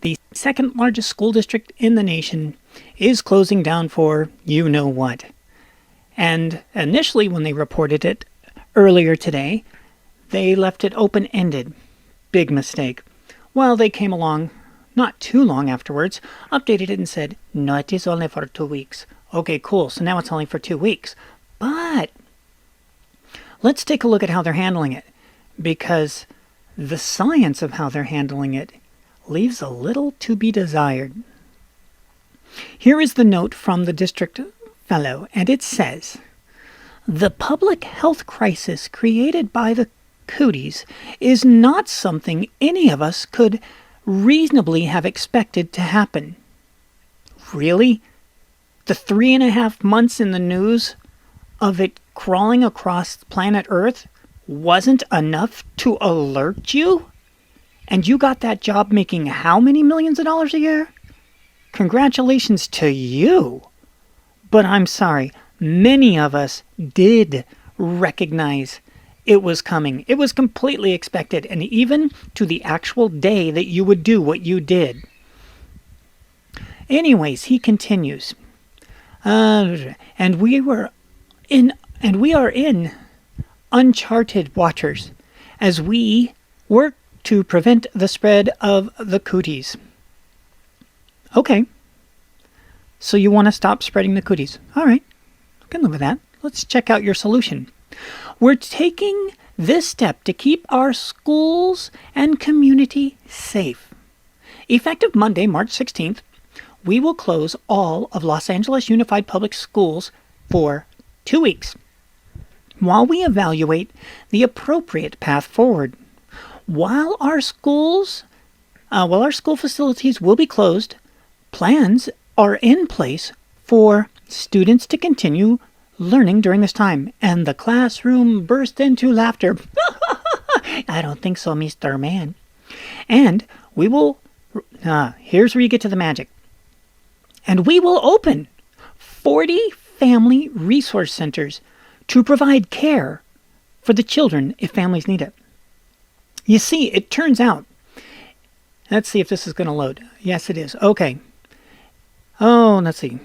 the second largest school district in the nation is closing down for you know what. And initially, when they reported it earlier today, they left it open-ended. Big mistake. Well, they came along not too long afterwards, updated it and said, no, it is only for 2 weeks. Okay, cool. So now it's only for 2 weeks. But let's take a look at how they're handling it, because the science of how they're handling it leaves a little to be desired. Here is the note from the district fellow, and it says, the public health crisis created by the cooties is not something any of us could reasonably have expected to happen. Really? The 3.5 months in the news of it crawling across planet Earth wasn't enough to alert you? And you got that job making how many millions of dollars a year? Congratulations to you. But I'm sorry, many of us did recognize it was coming. It was completely expected, and even to the actual day that you would do what you did. Anyways, he continues. And we are in uncharted waters as we work to prevent the spread of the cooties. Okay. So you want to stop spreading the cooties. All right. I can live with that. Let's check out your solution. We're taking this step to keep our schools and community safe. Effective Monday, March 16th, we will close all of Los Angeles Unified Public Schools for 2 weeks while we evaluate the appropriate path forward. While our school facilities will be closed, plans are in place for students to continue learning during this time. And the classroom burst into laughter. I don't think so, Mr. Man. And we will, here's where you get to the magic. And we will open 40 family resource centers to provide care for the children if families need it. You see, it turns out, let's see if this is going to load. Yes, it is. Okay. Oh, let's see.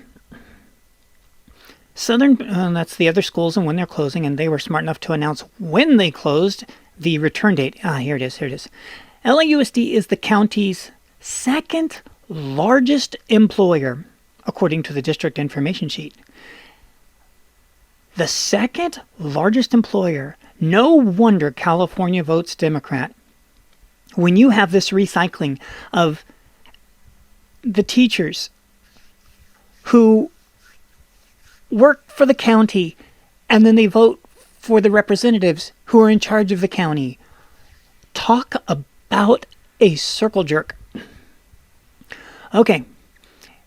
That's the other schools and when they're closing, and they were smart enough to announce when they closed the return date. Here it is. LAUSD is the county's second largest employer, according to the district information sheet. The second largest employer. No wonder California votes Democrat. When you have this recycling of the teachers who work for the county and then they vote for the representatives who are in charge of the county. Talk about a circle jerk. Okay.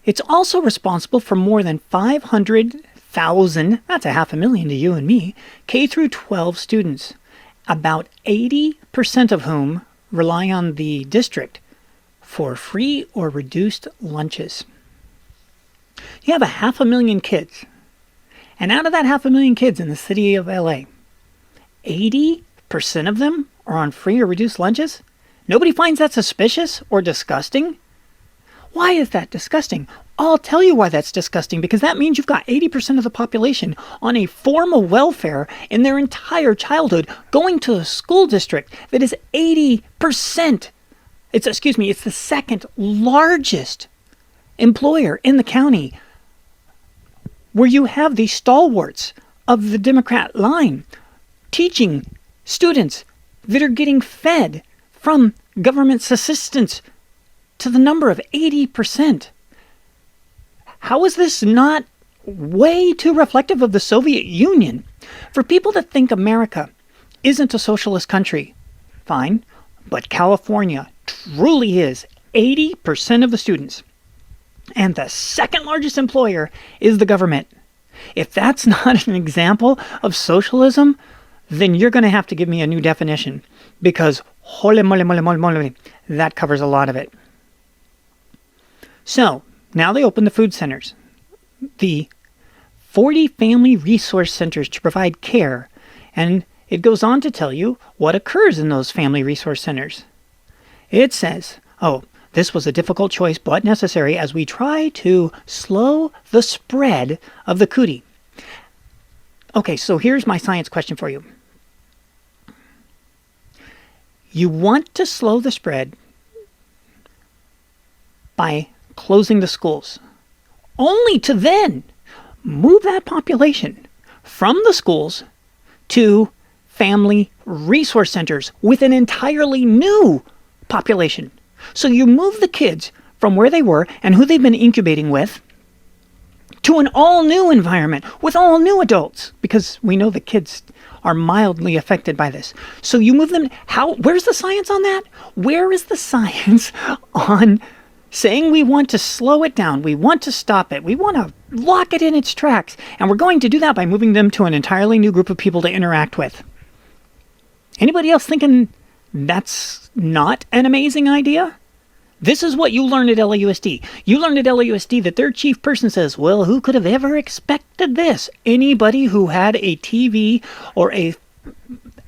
It's also responsible for more than 500,000, that's 500,000 to you and me, K through 12 students, about 80% of whom rely on the district for free or reduced lunches. You have 500,000 kids. And out of that 500,000 kids in the city of LA, 80% of them are on free or reduced lunches? Nobody finds that suspicious or disgusting? Why is that disgusting? I'll tell you why that's disgusting, because that means you've got 80% of the population on a form of welfare in their entire childhood going to a school district that is 80%. It's the second largest employer in the county, where you have the stalwarts of the Democrat line teaching students that are getting fed from government's assistance to the number of 80%. How is this not way too reflective of the Soviet Union? For people to think America isn't a socialist country, fine, but California truly is 80% of the students. And the second largest employer is the government. If that's not an example of socialism, then you're going to have to give me a new definition, because holy moly, that covers a lot of it. So, now they open the food centers, the 40 family resource centers to provide care, and it goes on to tell you what occurs in those family resource centers. It says, This was a difficult choice, but necessary as we try to slow the spread of the cootie. Okay, so here's my science question for you. You want to slow the spread by closing the schools, only to then move that population from the schools to family resource centers with an entirely new population. So you move the kids from where they were and who they've been incubating with to an all-new environment with all new adults, because we know the kids are mildly affected by this. So you move them. Where's the science on that? Where is the science on saying we want to slow it down, we want to stop it, we want to lock it in its tracks, and we're going to do that by moving them to an entirely new group of people to interact with? Anybody else thinking that's not an amazing idea? This is what you learned at LAUSD. You learned at LAUSD that their chief person says, well, who could have ever expected this? Anybody who had a TV or a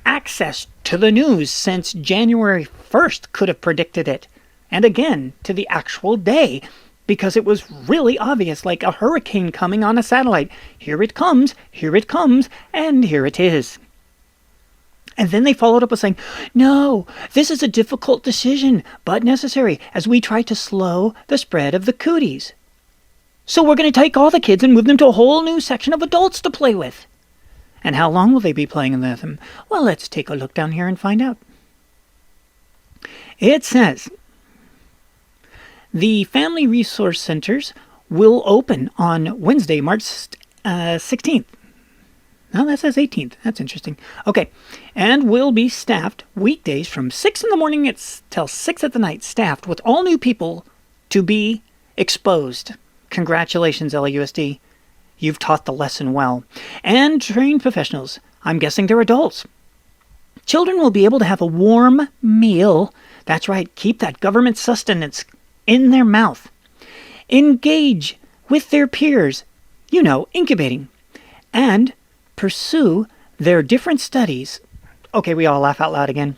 access to the news since January 1st could have predicted it. And again, to the actual day, because it was really obvious, like a hurricane coming on a satellite. Here it comes, and here it is. And then they followed up with saying, no, this is a difficult decision, but necessary, as we try to slow the spread of the cooties. So we're going to take all the kids and move them to a whole new section of adults to play with. And how long will they be playing with them? Well, let's take a look down here and find out. It says, the family resource centers will open on Wednesday, March 16th. No, that says 18th. That's interesting. Okay. And will be staffed weekdays from 6 in the morning till 6 at the night, staffed with all new people to be exposed. Congratulations, LAUSD. You've taught the lesson well. And trained professionals. I'm guessing they're adults. Children will be able to have a warm meal. That's right. Keep that government sustenance in their mouth. Engage with their peers. Incubating. And pursue their different studies. Okay, we all laugh out loud again.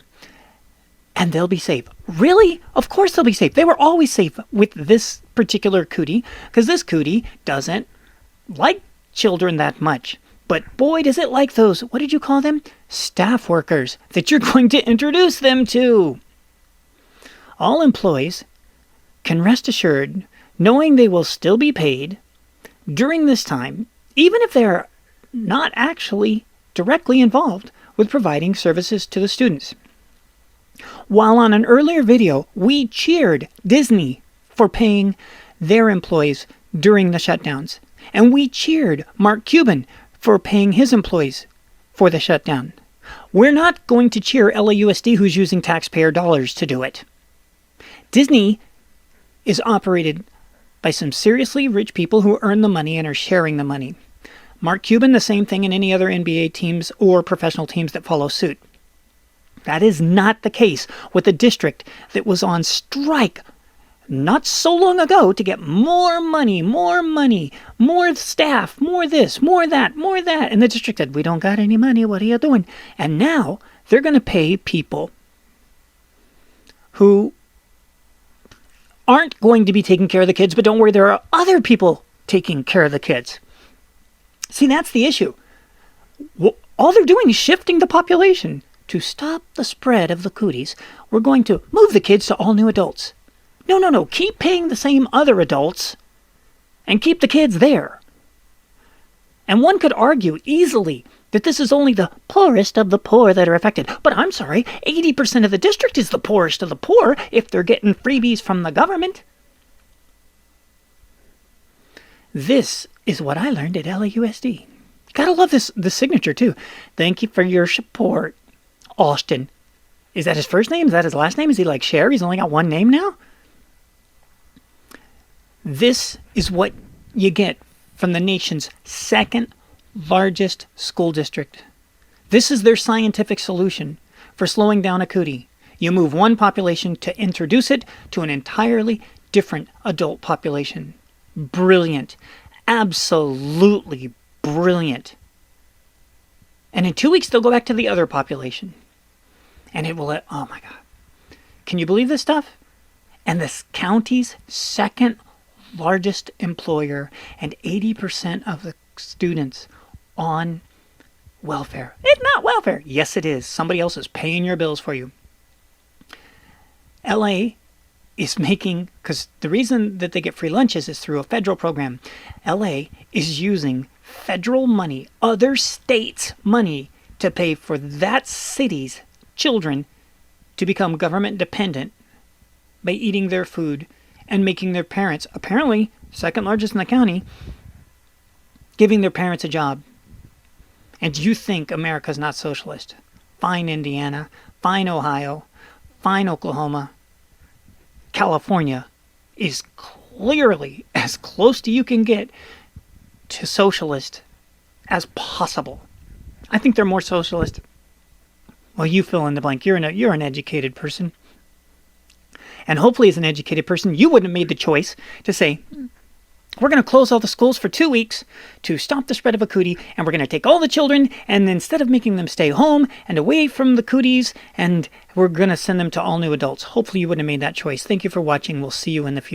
And they'll be safe. Really? Of course they'll be safe. They were always safe with this particular cootie, because this cootie doesn't like children that much. But boy, does it like those, what did you call them? Staff workers that you're going to introduce them to. All employees can rest assured knowing they will still be paid during this time, even if they're not actually directly involved with providing services to the students. While on an earlier video, we cheered Disney for paying their employees during the shutdowns. And we cheered Mark Cuban for paying his employees for the shutdown. We're not going to cheer LAUSD, who's using taxpayer dollars to do it. Disney is operated by some seriously rich people who earn the money and are sharing the money. Mark Cuban, the same thing in any other NBA teams or professional teams that follow suit. That is not the case with the district that was on strike not so long ago to get more money, more staff, more this, more that. And the district said, we don't got any money, what are you doing? And now they're going to pay people who aren't going to be taking care of the kids, but don't worry, there are other people taking care of the kids. See, that's the issue. All they're doing is shifting the population. To stop the spread of the cooties, we're going to move the kids to all new adults. No. Keep paying the same other adults and keep the kids there. And one could argue easily that this is only the poorest of the poor that are affected. But I'm sorry, 80% of the district is the poorest of the poor if they're getting freebies from the government. This is what I learned at LAUSD. Gotta love the signature, too. Thank you for your support, Austin. Is that his first name? Is that his last name? Is he like Cher? He's only got one name now? This is what you get from the nation's second largest school district. This is their scientific solution for slowing down a cootie. You move one population to introduce it to an entirely different adult population. Brilliant. Absolutely brilliant. And in 2 weeks, they'll go back to the other population. And it will, oh my God. Can you believe this stuff? and this county's second largest employer, and 80% of the students on welfare. It's not welfare. Yes, it is. Somebody else is paying your bills for you. LA is making, because the reason that they get free lunches is through a federal program. LA is using federal money, other states' money, to pay for that city's children to become government dependent by eating their food and making their parents, apparently second largest in the county, giving their parents a job. And you think America's not socialist? Fine Indiana, fine Ohio, fine Oklahoma. California is clearly as close to you can get to socialist as possible. I think they're more socialist. Well, you fill in the blank. You're an educated person. And hopefully as an educated person, you wouldn't have made the choice to say, we're going to close all the schools for 2 weeks to stop the spread of a cootie, and we're going to take all the children, and instead of making them stay home and away from the cooties, and we're going to send them to all new adults. Hopefully you wouldn't have made that choice. Thank you for watching. We'll see you in the future.